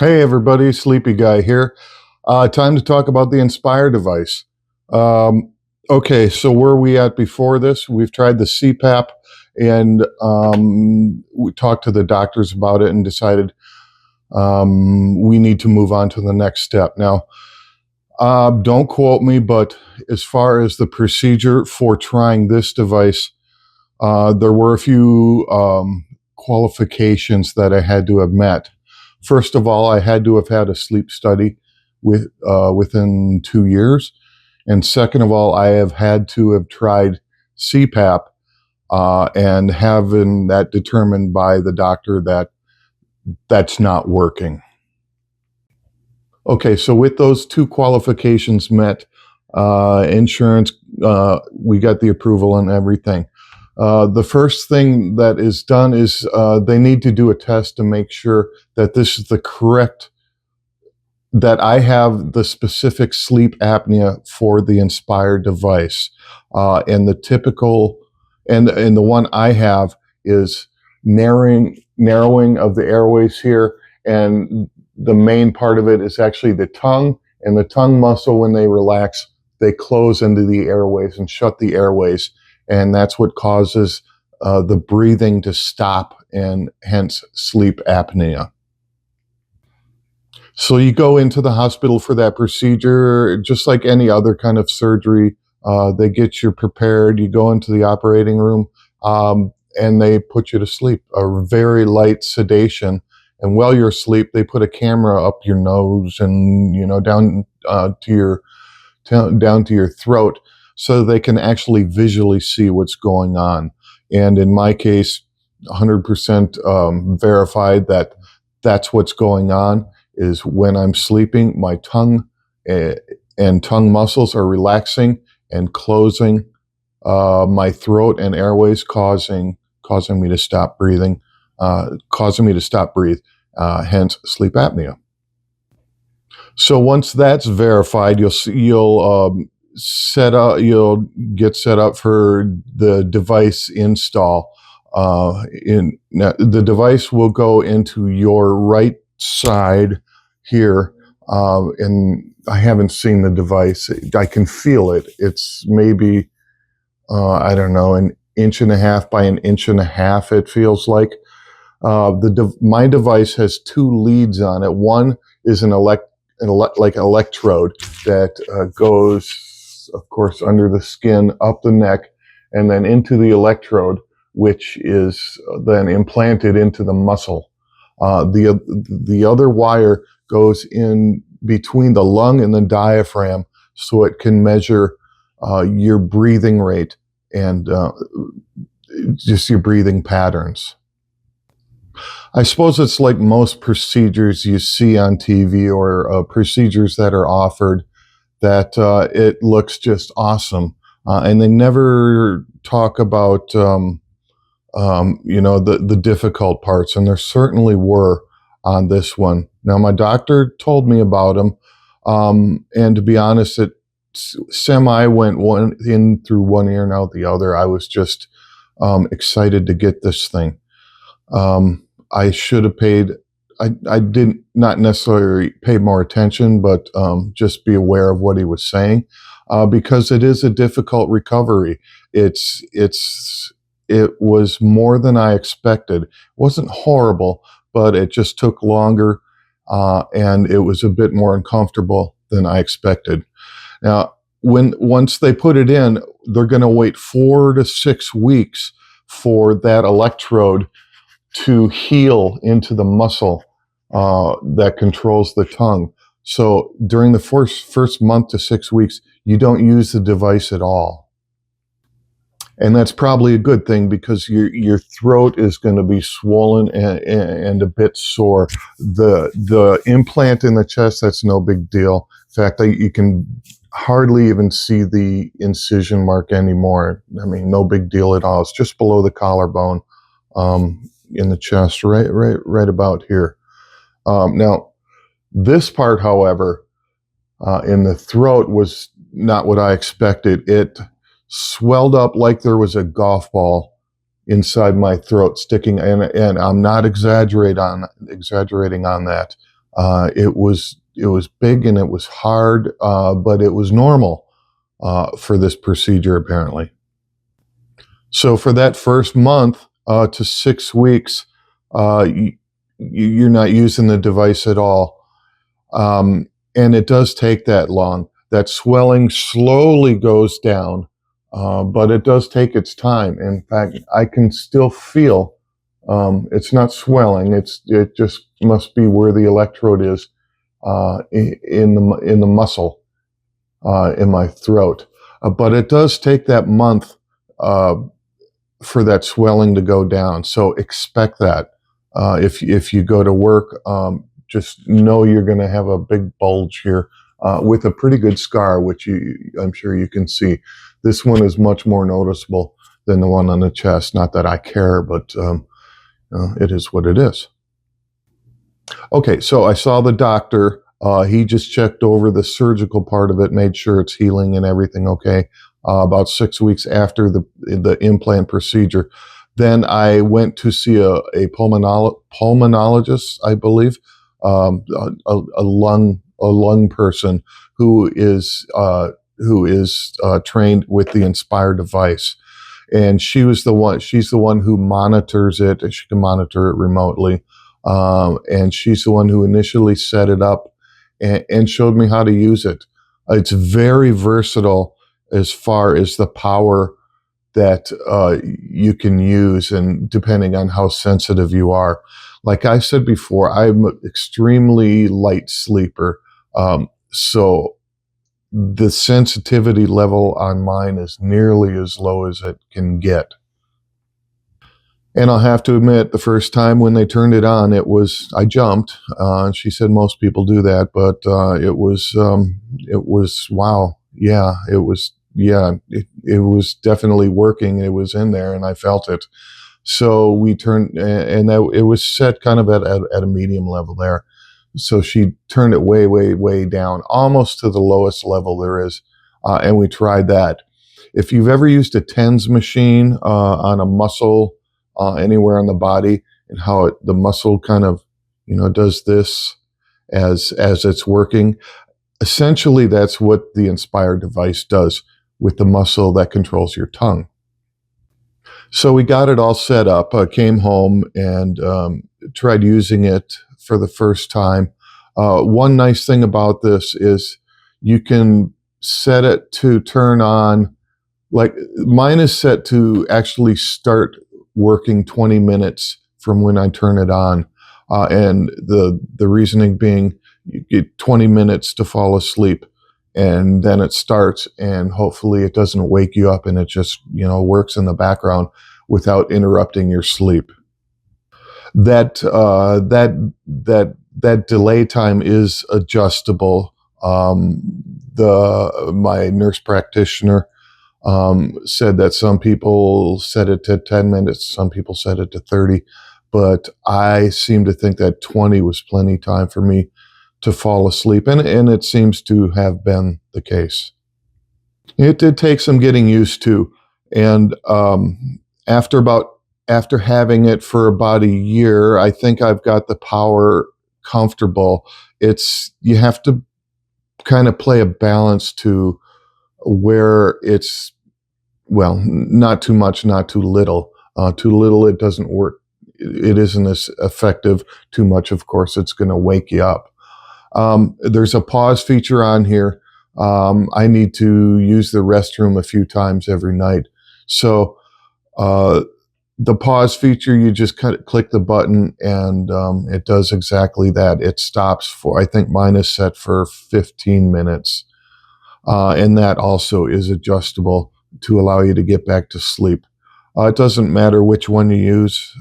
Hey everybody, Sleepy Guy here. Time to talk about the Inspire device. Um, okay, so where are we at before this? We've tried the CPAP and we talked to the doctors about it and decided we need to move on to the next step. Now, don't quote me, but as far as the procedure for trying this device, there were a few qualifications that I had to have met. First of all, I had to have had a sleep study within 2 years. And second of all, I have had to have tried CPAP and having that determined by the doctor that that's not working. Okay, so with those two qualifications met, insurance, we got the approval and everything. The first thing that is done is they need to do a test to make sure that this is the correct, that I have the specific sleep apnea for the Inspire device. And the typical, and the one I have is narrowing of the airways here. And the main part of it is actually the tongue, and the tongue muscle, when they relax, they close into the airways and shut the airways. And that's what causes the breathing to stop and hence sleep apnea. So you go into the hospital for that procedure, just like any other kind of surgery. They get you prepared. You go into the operating room, and they put you to sleep. A very light sedation, and while you're asleep, they put a camera up your nose and down down to your throat, so they can actually visually see what's going on. And in my case, 100% verified that that's what's going on. Is when I'm sleeping, my tongue and tongue muscles are relaxing and closing my throat and airways, causing me to stop breathing, hence sleep apnea. So once that's verified, you'll get set up for the device install. The device will go into your right side here, and I haven't seen the device. I can feel it. It's maybe I don't know, an inch and a half by an inch and a half. It feels like my device has two leads on it. One is an electrode that goes, of course, under the skin, up the neck, and then into the electrode, which is then implanted into the muscle. The other wire goes in between the lung and the diaphragm, so it can measure your breathing rate and just your breathing patterns. I suppose it's like most procedures you see on TV or procedures that are offered, that it looks just awesome. And they never talk about, the difficult parts. And there certainly were on this one. Now, my doctor told me about them. And to be honest, it semi went one in through one ear and out the other. I was just excited to get this thing. I should have paid. I did not necessarily pay more attention, but just be aware of what he was saying, because it is a difficult recovery. It was more than I expected. It wasn't horrible, but it just took longer, and it was a bit more uncomfortable than I expected. Now, once they put it in, they're going to wait 4 to 6 weeks for that electrode to heal into the muscle that controls the tongue. So during the first month to 6 weeks, you don't use the device at all. And that's probably a good thing, because your throat is going to be swollen and a bit sore. The implant in the chest, that's no big deal. In fact, you can hardly even see the incision mark anymore. I mean, no big deal at all. It's just below the collarbone, in the chest, right about here. Now, this part, however, in the throat was not what I expected. It swelled up like there was a golf ball inside my throat sticking, and I'm not exaggerating on that. It was big and it was hard, but it was normal for this procedure apparently. So for that first month to 6 weeks, you're not using the device at all. And it does take that long. That swelling slowly goes down, but it does take its time. In fact, I can still feel it's not swelling. It just must be where the electrode is in the muscle in my throat. But it does take that month for that swelling to go down. So expect that. If you go to work, just know you're going to have a big bulge here with a pretty good scar, which I'm sure you can see. This one is much more noticeable than the one on the chest. Not that I care, but it is what it is. Okay, so I saw the doctor. He just checked over the surgical part of it, made sure it's healing and everything okay. About 6 weeks after the implant procedure. Then I went to see a pulmonologist, I believe, a lung person who is trained with the Inspire device, and she's the one who monitors it. She can monitor it remotely, and she's the one who initially set it up and showed me how to use it. It's very versatile as far as the power that you can use, and depending on how sensitive you are. Like I said before, I'm an extremely light sleeper, so the sensitivity level on mine is nearly as low as it can get. And I'll have to admit, the first time when they turned it on, I jumped. She said most people do that, but it was wow. Yeah, it was definitely working. It was in there and I felt it. So we turned, and it was set kind of at a medium level there. So she turned it way, way, way down, almost to the lowest level there is. And we tried that. If you've ever used a TENS machine on a muscle anywhere on the body, and how the muscle kind of, does this as it's working, essentially that's what the Inspire device does with the muscle that controls your tongue. So we got it all set up, came home and tried using it for the first time. One nice thing about this is you can set it to turn on, like mine is set to actually start working 20 minutes from when I turn it on. And the reasoning being, you get 20 minutes to fall asleep, and then it starts, and hopefully it doesn't wake you up, and it just works in the background without interrupting your sleep. That delay time is adjustable. My nurse practitioner said that some people set it to 10 minutes, some people set it to 30, but I seem to think that 20 was plenty time for me to fall asleep, and it seems to have been the case. It did take some getting used to, and after having it for about a year, I think I've got the power comfortable. You have to kind of play a balance to where it's, well, not too much, not too little. Too little, it doesn't work. It isn't as effective. Too much, of course, it's going to wake you up. There's a pause feature on here. I need to use the restroom a few times every night. So the pause feature, you just click the button and it does exactly that. It stops for, I think mine is set for 15 minutes. And that also is adjustable to allow you to get back to sleep. It doesn't matter which one you use.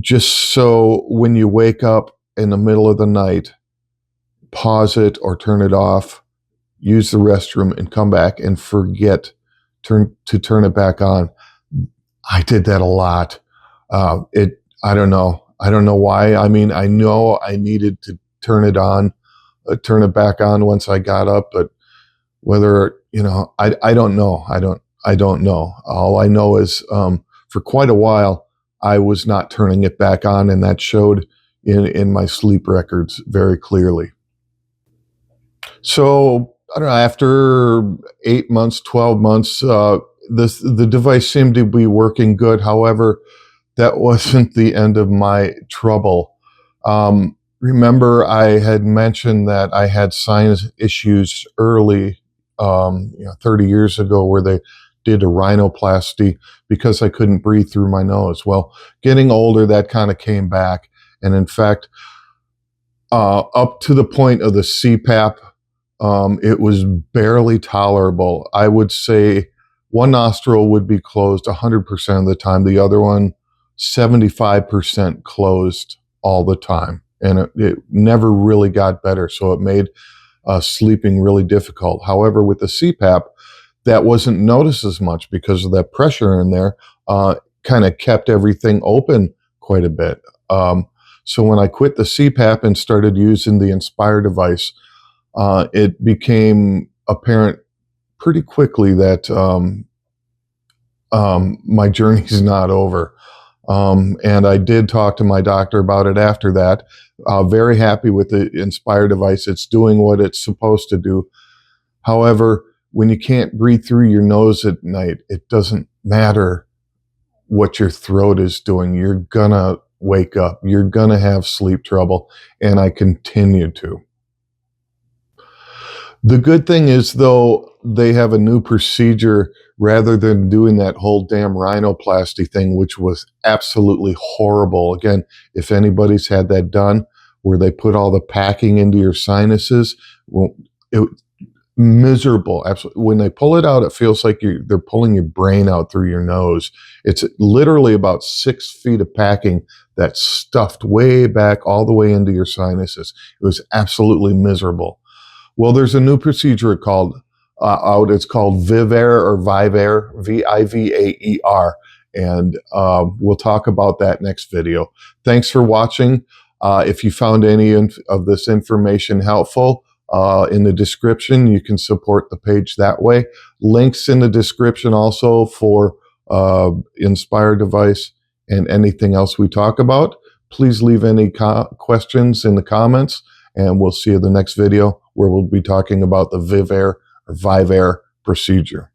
Just so when you wake up in the middle of the night, pause it or turn it off, use the restroom, and come back and forget to turn it back on. I did that a lot. I don't know. I don't know why. I mean, I know I needed to turn it back on once I got up, but whether, I don't know. I don't know. All I know is, for quite a while, I was not turning it back on, and that showed in my sleep records very clearly. So I don't know, after 8 months, 12 months, the device seemed to be working good. However, that wasn't the end of my trouble. Remember, I had mentioned that I had sinus issues early, 30 years ago, where they did a rhinoplasty because I couldn't breathe through my nose. Well, getting older, that kind of came back. And in fact, up to the point of the CPAP, it was barely tolerable. I would say one nostril would be closed 100% of the time. The other one, 75% closed all the time. And it never really got better. So it made sleeping really difficult. However, with the CPAP, that wasn't noticed as much because of that pressure in there, kind of kept everything open quite a bit. So when I quit the CPAP and started using the Inspire device, it became apparent pretty quickly that my journey's not over. And I did talk to my doctor about it after that. Very happy with the Inspire device. It's doing what it's supposed to do. However, when you can't breathe through your nose at night, it doesn't matter what your throat is doing. You're gonna wake up. You're gonna have sleep trouble. And I continue to. The good thing is, though, they have a new procedure rather than doing that whole damn rhinoplasty thing, which was absolutely horrible. Again, if anybody's had that done, where they put all the packing into your sinuses, well, it miserable. Absolutely. When they pull it out, it feels like they're pulling your brain out through your nose. It's literally about 6 feet of packing that's stuffed way back all the way into your sinuses. It was absolutely miserable. Well, there's a new procedure called out. It's called Vivaer or Vivaer, Vivaer, and we'll talk about that next video. Thanks for watching. If you found any of this information helpful, in the description, you can support the page that way. Links in the description also for Inspire device and anything else we talk about. Please leave any questions in the comments, and we'll see you in the next video where we'll be talking about the Vivaer or Vivaer procedure.